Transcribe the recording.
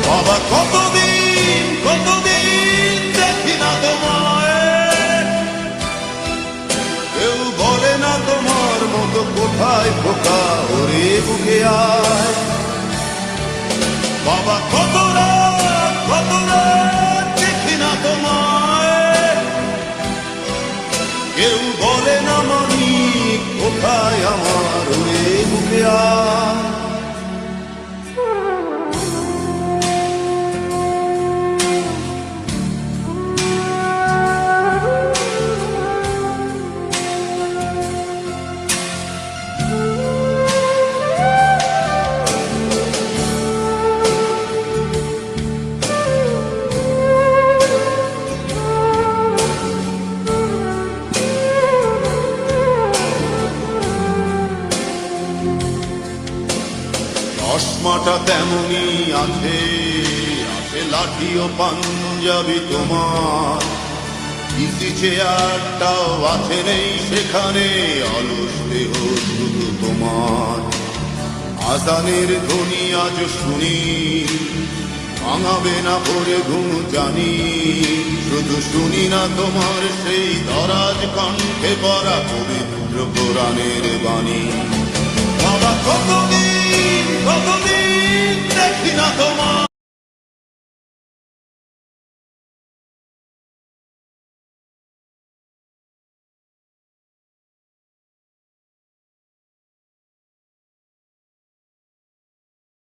বাবা কতদিন কতদিন দেখি না তোমায়, কেউ বলে না তোমার মতো কোথায় খোকা ওরে বুকে আয়। বাবা কত রাত দেখি না তোমায়, কেউ বলে না মানি কোথায় আমার ওরে বুকে আয়। চশমাটা তেমনি আছে, আছে লাঠি ও পাঞ্জাবি তোমার, ইসি চেয়ারটাও আছে নেই সেখানে, অলস দেহ শুধু তোমার। আজানের ধ্বনি আজ শুনি, ভাঙাবে না ভোরে ঘুম জানি, শুধু শুনি না তোমার সেই দরাজ কণ্ঠে পড়া পবিত্র কোরআনের বাণী। বাবা কতদিন কতদিন দেখি না তোমার,